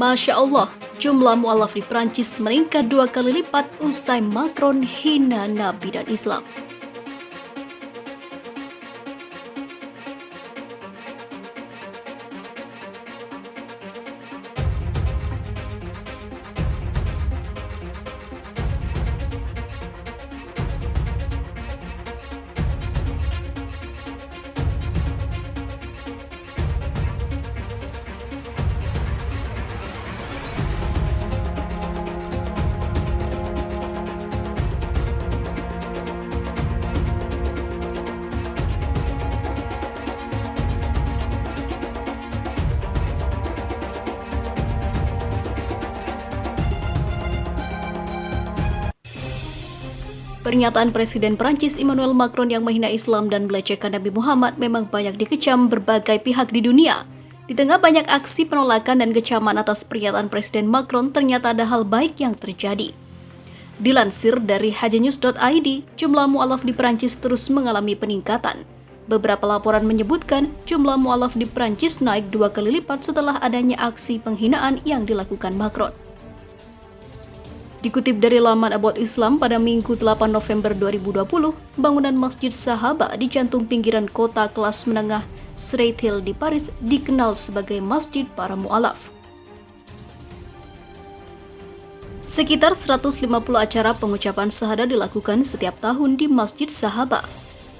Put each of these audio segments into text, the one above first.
Masya Allah, jumlah mu'alaf di Prancis meningkat 2 kali lipat usai Macron hina Nabi dan Islam. Pernyataan Presiden Prancis Emmanuel Macron yang menghina Islam dan melecehkan Nabi Muhammad memang banyak dikecam berbagai pihak di dunia. Di tengah banyak aksi penolakan dan kecaman atas pernyataan Presiden Macron, ternyata ada hal baik yang terjadi. Dilansir dari hajanews.id, jumlah mu'alaf di Prancis terus mengalami peningkatan. Beberapa laporan menyebutkan jumlah mu'alaf di Prancis naik 2 kali lipat setelah adanya aksi penghinaan yang dilakukan Macron. Dikutip dari laman About Islam pada Minggu 8 November 2020, bangunan Masjid Sahaba di jantung pinggiran kota kelas menengah Straight Hill di Paris dikenal sebagai Masjid para Mu'alaf. Sekitar 150 acara pengucapan syahada dilakukan setiap tahun di Masjid Sahaba.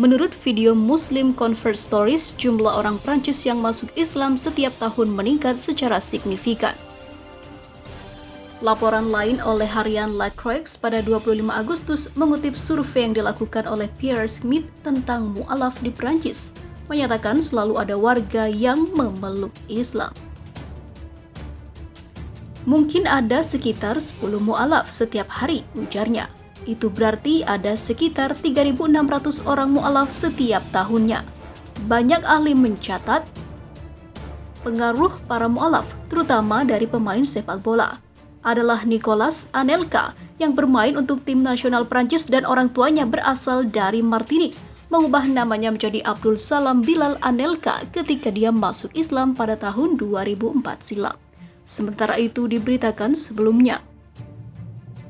Menurut video Muslim Convert Stories, jumlah orang Prancis yang masuk Islam setiap tahun meningkat secara signifikan. Laporan lain oleh harian La Croix pada 25 Agustus mengutip survei yang dilakukan oleh Pierre Smith tentang mu'alaf di Prancis, menyatakan selalu ada warga yang memeluk Islam. Mungkin ada sekitar 10 mu'alaf setiap hari, ujarnya. Itu berarti ada sekitar 3.600 orang mu'alaf setiap tahunnya. Banyak ahli mencatat pengaruh para mu'alaf, terutama dari pemain sepak bola, adalah Nicolas Anelka yang bermain untuk tim nasional Prancis dan orang tuanya berasal dari Martinique, mengubah namanya menjadi Abdul Salam Bilal Anelka ketika dia masuk Islam pada tahun 2004 silam. Sementara itu diberitakan sebelumnya,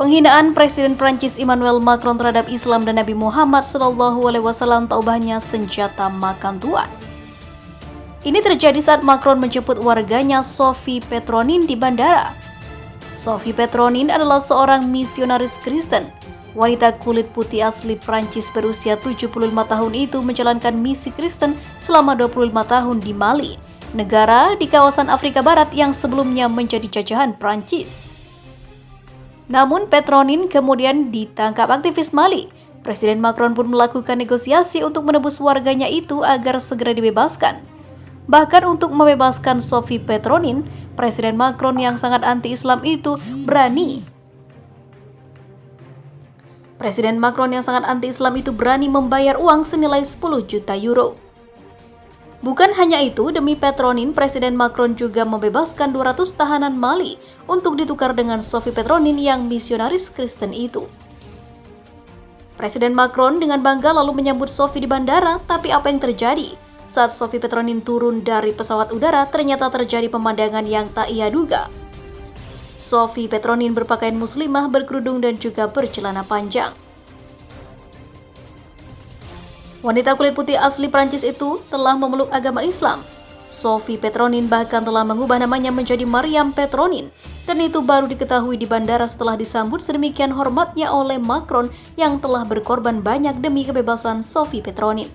penghinaan Presiden Prancis Emmanuel Macron terhadap Islam dan Nabi Muhammad SAW tak ubahnya senjata makan tuan. Ini terjadi saat Macron menjemput warganya Sophie Petronin di bandara. Sophie Petronin adalah seorang misionaris Kristen. Wanita kulit putih asli Prancis berusia 75 tahun itu menjalankan misi Kristen selama 25 tahun di Mali, negara di kawasan Afrika Barat yang sebelumnya menjadi jajahan Prancis. Namun Petronin kemudian ditangkap aktivis Mali. Presiden Macron pun melakukan negosiasi untuk menebus warganya itu agar segera dibebaskan. Bahkan untuk membebaskan Sophie Petronin, Presiden Macron yang sangat anti-Islam itu berani membayar uang senilai 10 juta euro. Bukan hanya itu, demi Petronin, Presiden Macron juga membebaskan 200 tahanan Mali untuk ditukar dengan Sophie Petronin yang misionaris Kristen itu. Presiden Macron dengan bangga lalu menyambut Sophie di bandara, tapi apa yang terjadi? Saat Sophie Petronin turun dari pesawat udara, ternyata terjadi pemandangan yang tak ia duga. Sophie Petronin berpakaian muslimah, berkerudung dan juga bercelana panjang. Wanita kulit putih asli Prancis itu telah memeluk agama Islam. Sophie Petronin bahkan telah mengubah namanya menjadi Mariam Petronin, dan itu baru diketahui di bandara setelah disambut sedemikian hormatnya oleh Macron yang telah berkorban banyak demi kebebasan Sophie Petronin.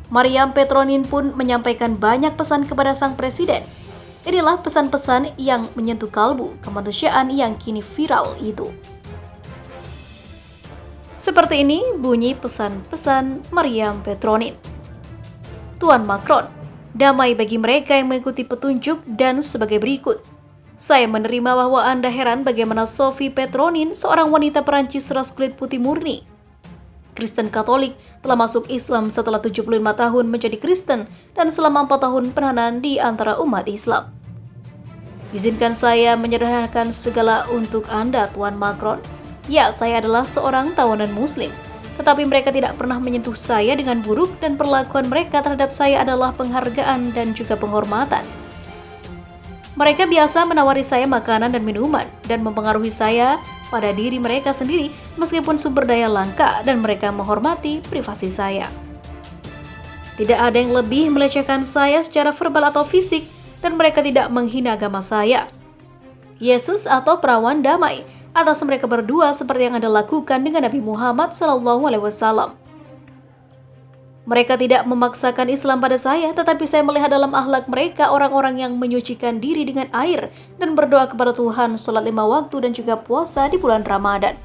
Mariam Petronin pun menyampaikan banyak pesan kepada sang presiden. Inilah pesan-pesan yang menyentuh kalbu kemanusiaan yang kini viral itu. Seperti ini bunyi pesan-pesan Mariam Petronin. Tuan Macron, damai bagi mereka yang mengikuti petunjuk dan sebagai berikut. Saya menerima bahwa Anda heran bagaimana Sophie Petronin, seorang wanita Perancis ras kulit putih murni, Kristen Katolik, telah masuk Islam setelah 75 tahun menjadi Kristen dan selama 4 tahun penahanan di antara umat Islam. Izinkan saya menyederhanakan segala untuk Anda, Tuan Macron. Ya, saya adalah seorang tawanan Muslim, tetapi mereka tidak pernah menyentuh saya dengan buruk dan perlakuan mereka terhadap saya adalah penghargaan dan juga penghormatan. Mereka biasa menawari saya makanan dan minuman dan mempengaruhi saya pada diri mereka sendiri meskipun sumber daya langka dan mereka menghormati privasi saya. Tidak ada yang lebih melecehkan saya secara verbal atau fisik dan mereka tidak menghina agama saya, Yesus atau perawan damai atas mereka berdua seperti yang Anda lakukan dengan Nabi Muhammad SAW. Mereka tidak memaksakan Islam pada saya, tetapi saya melihat dalam akhlak mereka orang-orang yang menyucikan diri dengan air dan berdoa kepada Tuhan, sholat 5 waktu dan juga puasa di bulan Ramadan.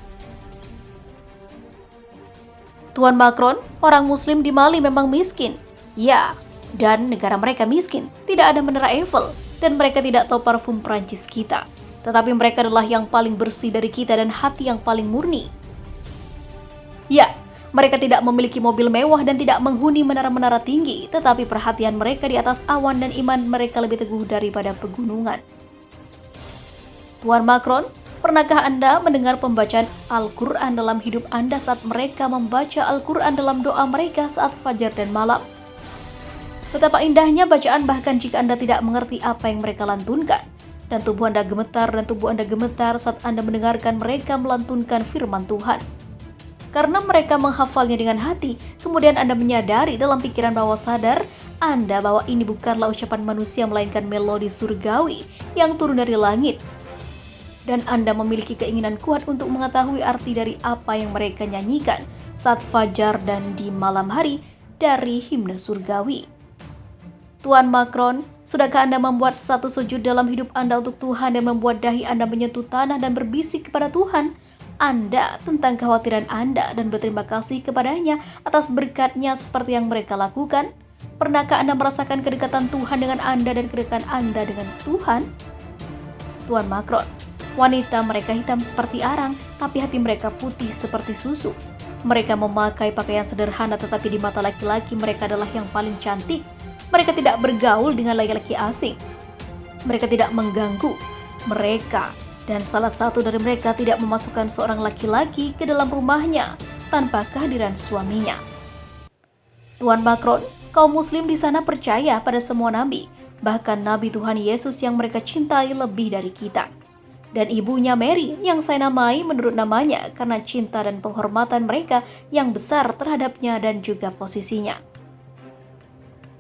Tuan Macron, orang Muslim di Mali memang miskin. Ya, dan negara mereka miskin. Tidak ada menara Eiffel dan mereka tidak tahu parfum Prancis kita. Tetapi mereka adalah yang paling bersih dari kita dan hati yang paling murni. Ya, mereka tidak memiliki mobil mewah dan tidak menghuni menara-menara tinggi, tetapi perhatian mereka di atas awan dan iman mereka lebih teguh daripada pegunungan. Tuan Macron, pernahkah Anda mendengar pembacaan Al-Quran dalam hidup Anda saat mereka membaca Al-Quran dalam doa mereka saat fajar dan malam? Betapa indahnya bacaan bahkan jika Anda tidak mengerti apa yang mereka lantunkan. Dan tubuh Anda gemetar saat Anda mendengarkan mereka melantunkan firman Tuhan. Karena mereka menghafalnya dengan hati, kemudian Anda menyadari dalam pikiran bawah sadar Anda bahwa ini bukanlah ucapan manusia melainkan melodi surgawi yang turun dari langit. Dan Anda memiliki keinginan kuat untuk mengetahui arti dari apa yang mereka nyanyikan saat fajar dan di malam hari dari himne surgawi. Tuan Macron, sudahkah Anda membuat satu sujud dalam hidup Anda untuk Tuhan dan membuat dahi Anda menyentuh tanah dan berbisik kepada Tuhan Anda tentang kekhawatiran Anda dan berterima kasih kepadanya atas berkat-Nya seperti yang mereka lakukan? Pernahkah Anda merasakan kedekatan Tuhan dengan Anda dan kedekatan Anda dengan Tuhan? Tuan Macron, wanita mereka hitam seperti arang, tapi hati mereka putih seperti susu. Mereka memakai pakaian sederhana, tetapi di mata laki-laki mereka adalah yang paling cantik. Mereka tidak bergaul dengan laki-laki asing. Mereka tidak mengganggu mereka. Dan salah satu dari mereka tidak memasukkan seorang laki-laki ke dalam rumahnya tanpa kehadiran suaminya. Tuan Macron, kaum muslim di sana percaya pada semua nabi, bahkan Nabi Tuhan Yesus yang mereka cintai lebih dari kita. Dan ibunya Mary yang saya namai menurut namanya karena cinta dan penghormatan mereka yang besar terhadapnya dan juga posisinya.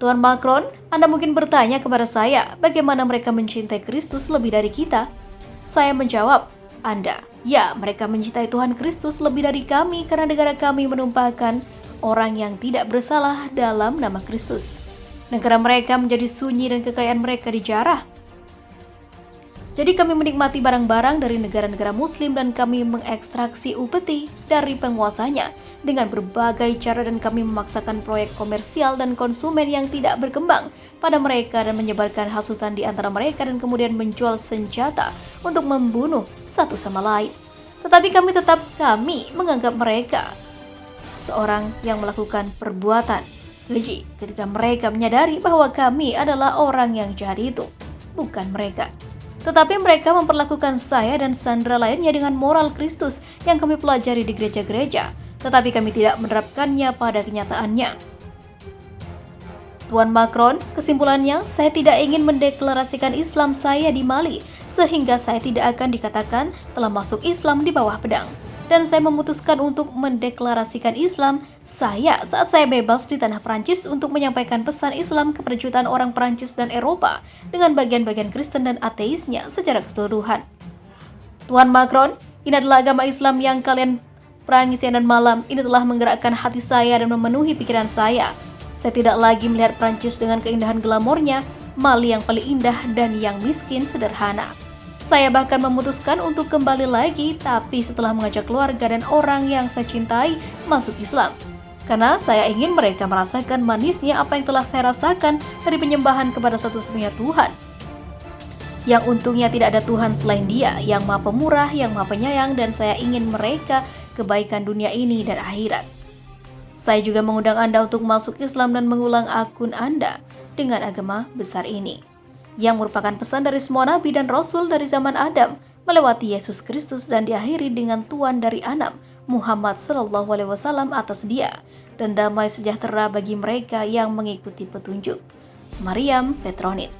Tuan Macron, Anda mungkin bertanya kepada saya bagaimana mereka mencintai Kristus lebih dari kita. Saya menjawab, Anda, ya mereka mencintai Tuhan Kristus lebih dari kami karena negara kami menumpahkan orang yang tidak bersalah dalam nama Kristus. Negara mereka menjadi sunyi dan kekayaan mereka dijarah. Jadi kami menikmati barang-barang dari negara-negara muslim dan kami mengekstraksi upeti dari penguasanya dengan berbagai cara dan kami memaksakan proyek komersial dan konsumen yang tidak berkembang pada mereka dan menyebarkan hasutan di antara mereka dan kemudian menjual senjata untuk membunuh satu sama lain. Tetapi kami menganggap mereka seorang yang melakukan perbuatan keji ketika mereka menyadari bahwa kami adalah orang yang jahat itu, bukan mereka. Tetapi mereka memperlakukan saya dan sandera lainnya dengan moral Kristus yang kami pelajari di gereja-gereja, tetapi kami tidak menerapkannya pada kenyataannya. Tuan Macron, kesimpulannya, saya tidak ingin mendeklarasikan Islam saya di Mali, sehingga saya tidak akan dikatakan telah masuk Islam di bawah pedang. Dan saya memutuskan untuk mendeklarasikan Islam saya saat saya bebas di tanah Prancis untuk menyampaikan pesan Islam kepada jutaan orang Prancis dan Eropa dengan bagian-bagian Kristen dan ateisnya secara keseluruhan. Tuan Macron, ini adalah agama Islam yang kalian perangi siang dan malam. Ini telah menggerakkan hati saya dan memenuhi pikiran saya. Saya tidak lagi melihat Prancis dengan keindahan glamornya, Mali yang paling indah dan yang miskin sederhana. Saya bahkan memutuskan untuk kembali lagi, tapi setelah mengajak keluarga dan orang yang saya cintai masuk Islam. Karena saya ingin mereka merasakan manisnya apa yang telah saya rasakan dari penyembahan kepada satu-satunya Tuhan. Yang untungnya tidak ada Tuhan selain Dia, yang Maha Pemurah, yang Maha Penyayang, dan saya ingin mereka kebaikan dunia ini dan akhirat. Saya juga mengundang Anda untuk masuk Islam dan mengulang akun Anda dengan agama besar ini, yang merupakan pesan dari semua nabi dan rasul dari zaman Adam melewati Yesus Kristus dan diakhiri dengan Tuan dari Anam, Muhammad SAW atas Dia, dan damai sejahtera bagi mereka yang mengikuti petunjuk. Mariam Petronit.